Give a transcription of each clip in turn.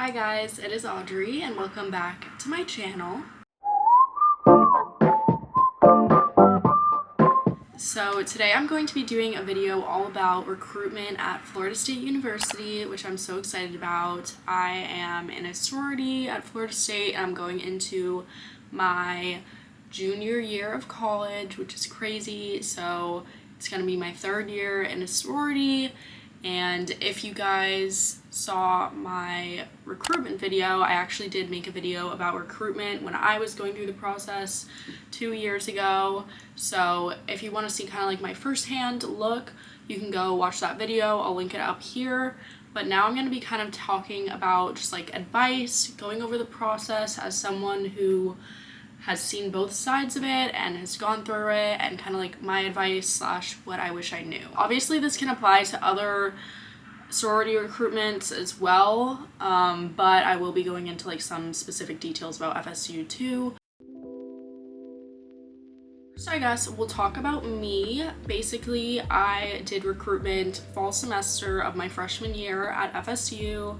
Hi guys, it is Audrey and welcome back to my channel. So today I'm going to be doing a video all about recruitment at Florida State University, which I'm so excited about. I am in a sorority at Florida State and I'm going into my junior year of college, which is crazy. So it's going to be my third year in a sorority. And if you guys saw my recruitment video, I actually did make a video about recruitment when I was going through the process 2 years ago. So if you want to see kind of like my firsthand look, you can go watch that video. I'll link it up here. But now I'm going to be kind of talking about just like advice, going over the process as someone who has seen both sides of it and has gone through it, and kind of like my advice / what I wish I knew. Obviously this can apply to other sorority recruitments as well, but I will be going into like some specific details about FSU too. So I guess we'll talk about me. Basically, I did recruitment fall semester of my freshman year at FSU.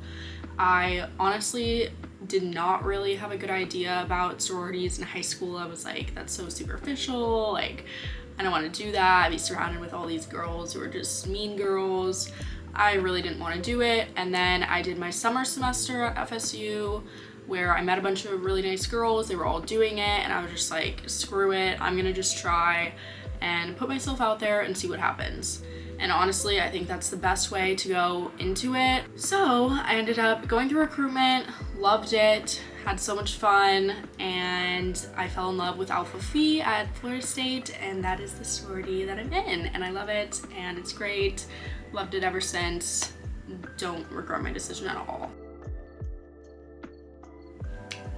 I honestly did not really have a good idea about sororities in high school. I was like, that's so superficial, like I don't want to do that. I'd be surrounded with all these girls who are just mean girls. I really didn't want to do it. And then I did my summer semester at FSU where I met a bunch of really nice girls. They were all doing it and I was just like, screw it, I'm gonna just try and put myself out there and see what happens. And honestly, I think that's the best way to go into it. So I ended up going through recruitment, loved it, had so much fun, and I fell in love with Alpha Phi at Florida State, and that is the sorority that I'm in, and I love it, and it's great. Loved it ever since. Don't regret my decision at all.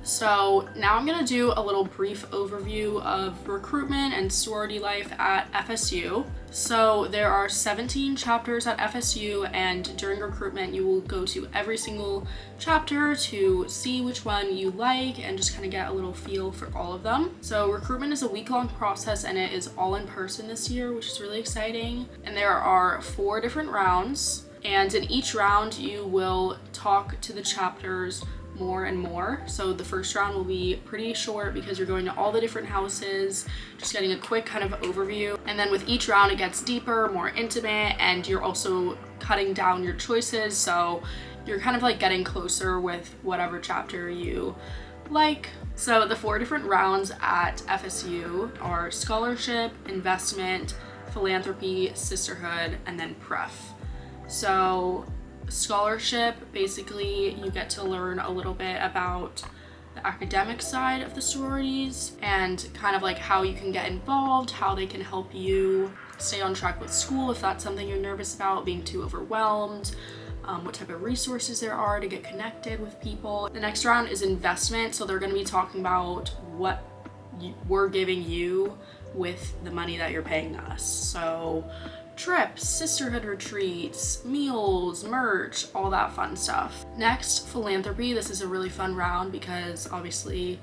So now I'm gonna do a little brief overview of recruitment and sorority life at FSU. So there are 17 chapters at FSU, and during recruitment you will go to every single chapter to see which one you like and just kind of get a little feel for all of them. So recruitment is a week-long process and it is all in person this year, which is really exciting. And there are 4 different rounds, and in each round you will talk to the chapters more and more. So the first round will be pretty short because you're going to all the different houses, just getting a quick kind of overview. And then with each round it gets deeper, more intimate, and you're also cutting down your choices. So you're kind of like getting closer with whatever chapter you like. So the 4 different rounds at FSU are scholarship, investment, philanthropy, sisterhood, and then pref. So scholarship, basically you get to learn a little bit about the academic side of the sororities and kind of like how you can get involved, how they can help you stay on track with school if that's something you're nervous about, being too overwhelmed, what type of resources there are to get connected with people. The next round is investment, so they're going to be talking about what we're giving you with the money that you're paying us. So trips, sisterhood retreats, meals, merch, all that fun stuff. Next, philanthropy. This is a really fun round because obviously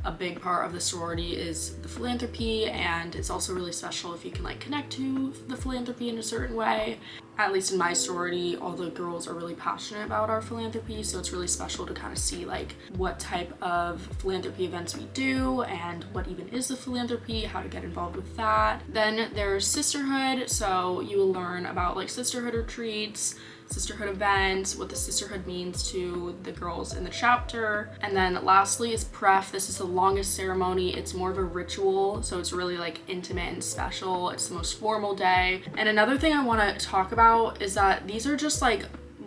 a big part of the sorority is the philanthropy, and it's also really special if you can like connect to the philanthropy in a certain way. At least in my sorority, all the girls are really passionate about our philanthropy, so it's really special to kind of see like what type of philanthropy events we do and what even is the philanthropy, how to get involved with that. Then there's sisterhood, so you will learn about like sisterhood retreats, sisterhood events, what the sisterhood means to the girls in the chapter. And then lastly is pref. This is the longest ceremony. It's more of a ritual, so it's really like intimate and special. It's the most formal day. And another thing I want to talk about is that these are just like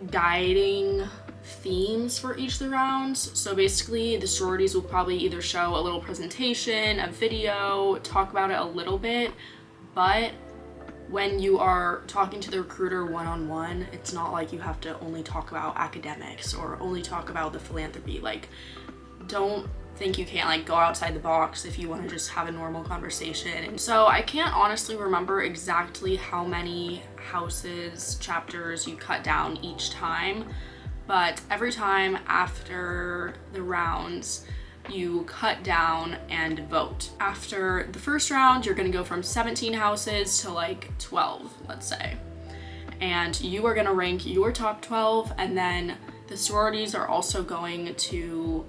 guiding themes for each of the rounds. So basically the sororities will probably either show a little presentation, a video, talk about it a little bit, but when you are talking to the recruiter one-on-one, it's not like you have to only talk about academics or only talk about the philanthropy. Like, don't think you can't like go outside the box if you want to just have a normal conversation. And so I can't honestly remember exactly how many houses, chapters you cut down each time, but every time after the rounds, you cut down and vote. After the first round, you're gonna go from 17 houses to like 12, let's say. And you are gonna rank your top 12, and then The sororities are also going to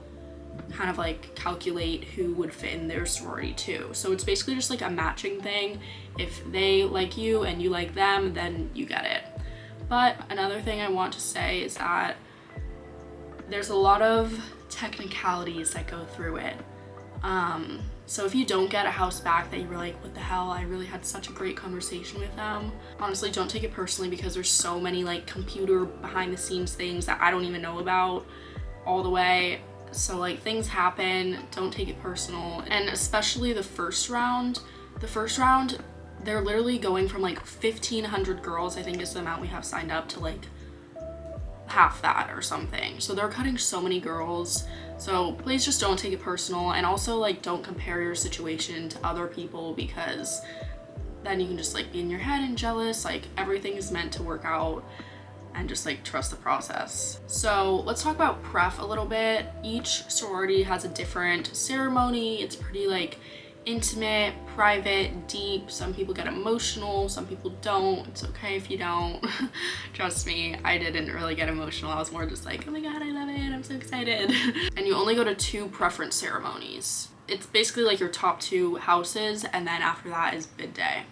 kind of like calculate who would fit in their sorority too. So it's basically just like a matching thing. If they like you and you like them, then you get it. But another thing I want to say is that there's a lot of technicalities that go through it. So if you don't get a house back that you were like, what the hell, I really had such a great conversation with them, honestly, don't take it personally, because there's so many like computer behind the scenes things that I don't even know about all the way. So like things happen, don't take it personal. And especially the first round, they're literally going from like 1,500 girls, I think is the amount we have signed up, to like half that or something. So they're cutting so many girls. So please just don't take it personal, and also like don't compare your situation to other people, because then you can just like be in your head and jealous. Like everything is meant to work out, and just like trust the process. So let's talk about pref a little bit. Each sorority has a different ceremony. It's pretty like intimate, private, deep. Some people get emotional, some people don't. It's okay if you don't. Trust me, I didn't really get emotional. I was more just like, oh my god, I love it, I'm so excited. And you only go to 2 preference ceremonies. It's basically like your top 2 houses, and then after that is bid day.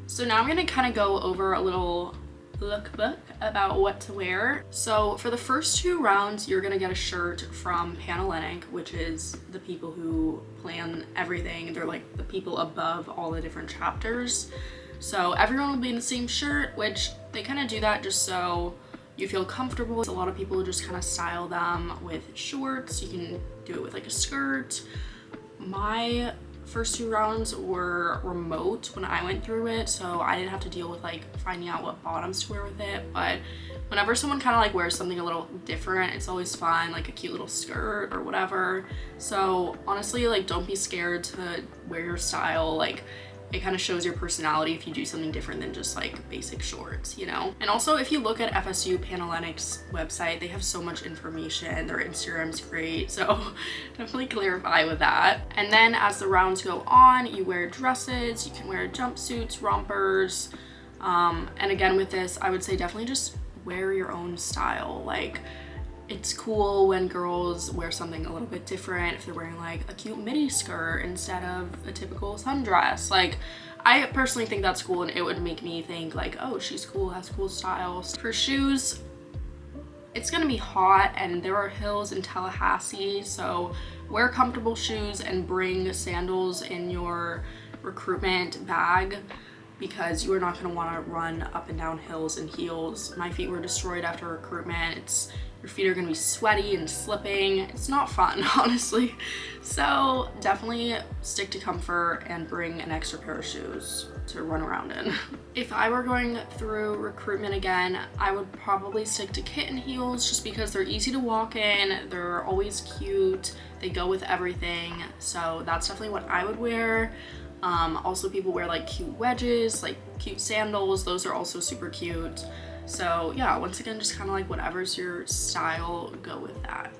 So now I'm gonna kind of go over a little lookbook about what to wear. So for the first 2 rounds, you're gonna get a shirt from Panhellenic, which is the people who plan everything. They're like the people above all the different chapters. So everyone will be in the same shirt, which they kind of do that just so you feel comfortable. A lot of people just kind of style them with shorts. You can do it with like a skirt. My first 2 rounds were remote when I went through it, so I didn't have to deal with like finding out what bottoms to wear with it. But whenever someone kind of like wears something a little different, it's always fun, like a cute little skirt or whatever. So honestly, like don't be scared to wear your style. Like it kind of shows your personality if you do something different than just like basic shorts, you know? And also if you look at FSU Panhellenic's website, they have so much information. Their Instagram's great, so definitely clarify with that. And then as the rounds go on, you wear dresses, you can wear jumpsuits, rompers. And again with this, I would say definitely just wear your own style. Like it's cool when girls wear something a little bit different, if they're wearing like a cute midi skirt instead of a typical sundress. Like I personally think that's cool, and it would make me think like, oh, she's cool, has cool styles. For shoes, it's gonna be hot and there are hills in Tallahassee, so wear comfortable shoes and bring sandals in your recruitment bag, because you are not going to want to run up and down hills in heels. My feet were destroyed after recruitment. Your feet are going to be sweaty and slipping. It's not fun, honestly. So definitely stick to comfort and bring an extra pair of shoes to run around in. If I were going through recruitment again, I would probably stick to kitten heels, just because they're easy to walk in, they're always cute, they go with everything. So that's definitely what I would wear. Also people wear like cute wedges, like cute sandals. Those are also super cute. So yeah, once again, just kind of like whatever's your style, go with that.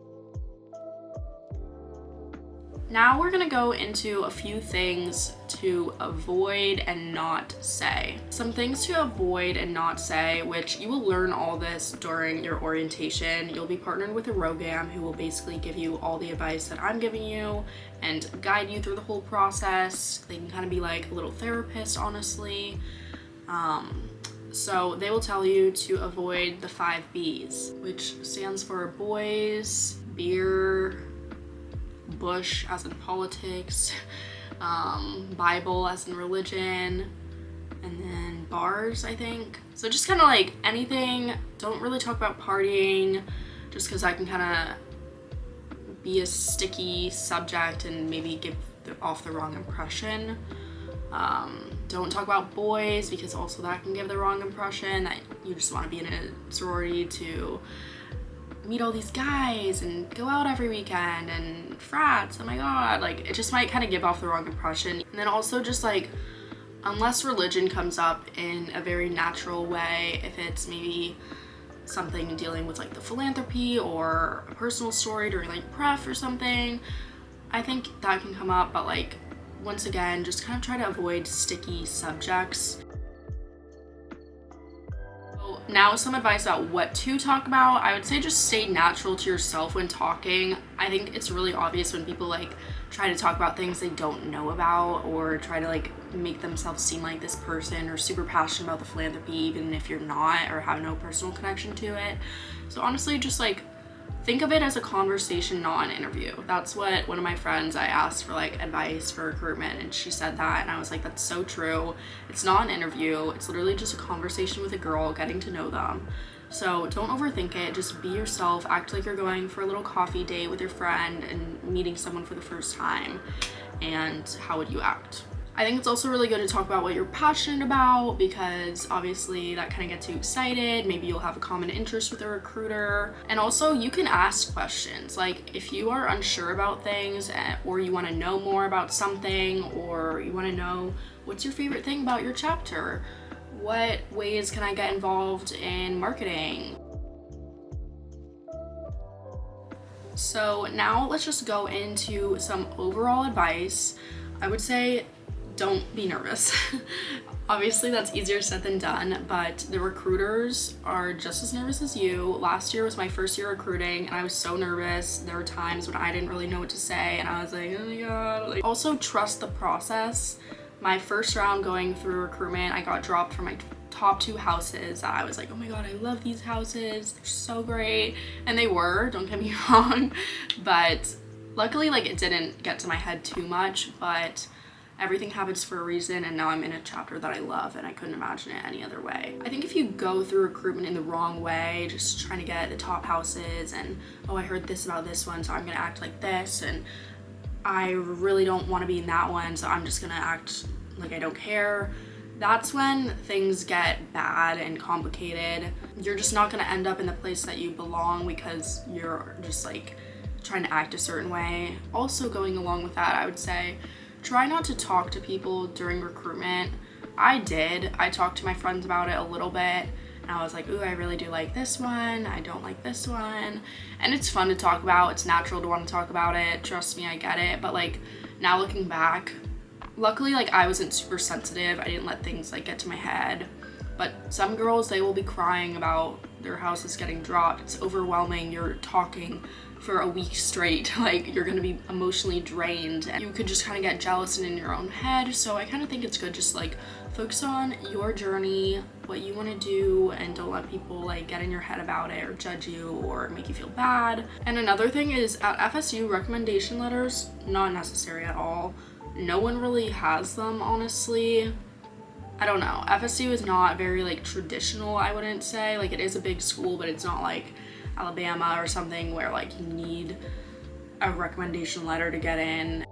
Now we're gonna go into a few things to avoid and not say. Some things to avoid and not say, which you will learn all this during your orientation. You'll be partnered with a ROGAM who will basically give you all the advice that I'm giving you and guide you through the whole process. They can kind of be like a little therapist, honestly. So they will tell you to avoid the 5 B's, which stands for boys, beer, Bush as in politics, Bible as in religion, and then bars, I think. So just kind of like anything. Don't really talk about partying, just because I can kind of be a sticky subject and maybe give off the wrong impression. Don't talk about boys, because also that can give the wrong impression that you just want to be in a sorority to meet all these guys and go out every weekend and frats. Oh my god, like it just might kind of give off the wrong impression. And then also just like, unless religion comes up in a very natural way, if it's maybe something dealing with like the philanthropy or a personal story during like pref or something, I think that can come up. But like, once again, just kind of try to avoid sticky subjects. So now some advice about what to talk about. I would say just stay natural to yourself when talking. I think it's really obvious when people like try to talk about things they don't know about, or try to like make themselves seem like this person or super passionate about the philanthropy even if you're not, or have no personal connection to it. So honestly, just like think of it as a conversation, not an interview. That's what one of my friends, I asked for like advice for recruitment, and she said that, and I was like, that's so true. It's not an interview. It's literally just a conversation with a girl, getting to know them. So don't overthink it. Just be yourself. Act like you're going for a little coffee date with your friend and meeting someone for the first time. And how would you act? I think it's also really good to talk about what you're passionate about, because obviously that kind of gets you excited. Maybe you'll have a common interest with a recruiter. And also you can ask questions. Like if you are unsure about things, or you want to know more about something, or you want to know what's your favorite thing about your chapter, what ways can I get involved in marketing? So now let's just go into some overall advice. I would say don't be nervous. Obviously that's easier said than done, but the recruiters are just as nervous as you. Last year was my first year recruiting, and I was so nervous. There were times when I didn't really know what to say, and I was like, oh my god. Also trust the process. My first round going through recruitment, I got dropped from my top 2 houses that I was like, oh my god, I love these houses, they're so great. And they were, don't get me wrong, but luckily like it didn't get to my head too much. But everything happens for a reason, and now I'm in a chapter that I love, and I couldn't imagine it any other way. I think if you go through recruitment in the wrong way, just trying to get the top houses, and oh, I heard this about this one, so I'm gonna act like this, and I really don't want to be in that one, so I'm just gonna act like I don't care. That's when things get bad and complicated. You're just not gonna end up in the place that you belong, because you're just like trying to act a certain way. Also going along with that, I would say try not to talk to people during recruitment. I talked to my friends about it a little bit, and I was like, ooh, I really do like this one, I don't like this one. And it's fun to talk about, it's natural to want to talk about it, trust me, I get it. But like now looking back, luckily like I wasn't super sensitive, I didn't let things like get to my head. But some girls, they will be crying about their houses getting dropped. It's overwhelming. You're talking for a week straight, like you're gonna be emotionally drained, and you could just kind of get jealous and in your own head. So I kind of think it's good just like focus on your journey, what you want to do, and don't let people like get in your head about it or judge you or make you feel bad. And another thing is, at FSU, recommendation letters, not necessary at all. No one really has them, honestly. I don't know, FSU is not very like traditional, I wouldn't say. Like it is a big school, but it's not like Alabama or something where like you need a recommendation letter to get in.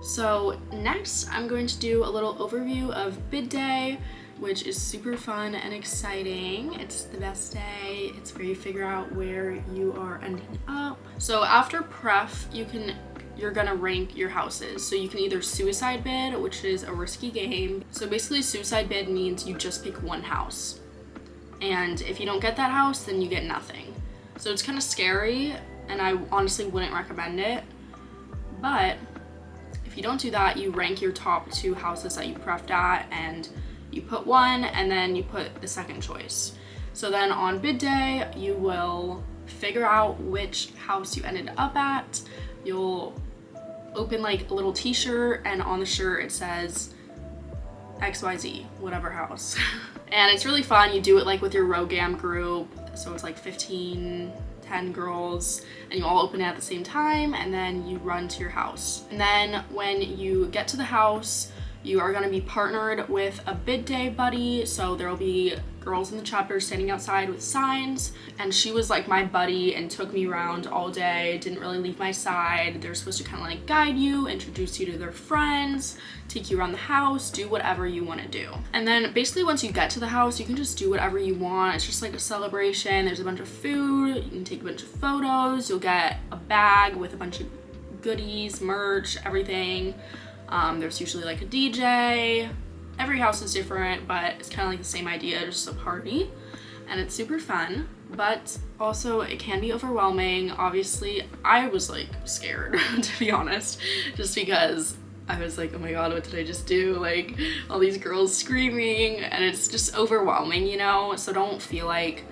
So next I'm going to do a little overview of bid day, which is super fun and exciting. It's the best day. It's where you figure out where you are ending up. So after pref, you're gonna rank your houses. So you can either suicide bid, which is a risky game. So basically suicide bid means you just pick one house, and if you don't get that house, then you get nothing. So it's kind of scary, and I honestly wouldn't recommend it. But if you don't do that, you rank your top 2 houses that you prefed at, and you put one, and then you put the second choice. So then on bid day, you will figure out which house you ended up at. You'll open like a little t-shirt, and on the shirt it says XYZ, whatever house. And it's really fun. You do it like with your RoGam group, so it's like 10 girls, and you all open it at the same time, and then you run to your house. And then when you get to the house, you are going to be partnered with a bid day buddy. So there will be girls in the chapter standing outside with signs, and she was like my buddy and took me around all day, didn't really leave my side. They're supposed to kind of like guide you, introduce you to their friends, take you around the house, do whatever you want to do. And then basically once you get to the house, you can just do whatever you want. It's just like a celebration. There's a bunch of food, you can take a bunch of photos, you'll get a bag with a bunch of goodies, merch, everything. There's usually like a DJ. Every house is different, but it's kind of like the same idea, just a party, and it's super fun. But also it can be overwhelming. Obviously I was like scared to be honest, just because I was like, oh my god, what did I just do? Like, all these girls screaming, and it's just overwhelming, you know? So don't feel like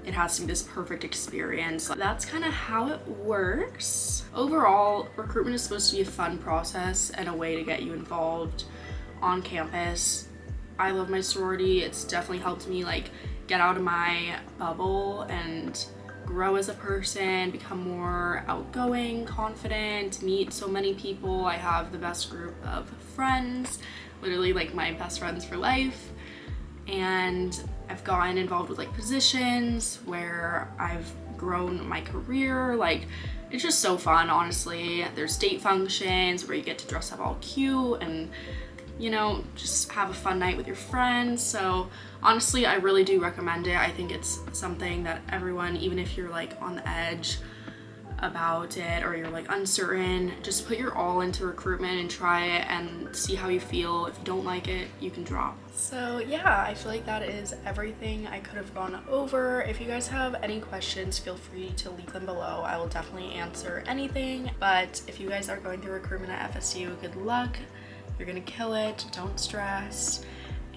it has to be this perfect experience. That's kind of how it works. Overall, recruitment is supposed to be a fun process and a way to get you involved on campus. I love my sorority. It's definitely helped me like get out of my bubble and grow as a person, become more outgoing, confident, meet so many people. I have the best group of friends, literally like my best friends for life. And I've gotten involved with like positions where I've grown my career. Like, it's just so fun, honestly. There's state functions where you get to dress up all cute and, you know, just have a fun night with your friends. So honestly, I really do recommend it. I think it's something that everyone, even if you're like on the edge about it or you're like uncertain, just put your all into recruitment and try it and see how you feel. If you don't like it, you can drop. So yeah, I feel like that is everything I could have gone over. If you guys have any questions, feel free to leave them below. I will definitely answer anything. But if you guys are going through recruitment at FSU, good luck. You're gonna kill it, don't stress.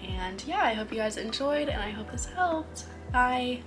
And yeah, I hope you guys enjoyed and I hope this helped. Bye.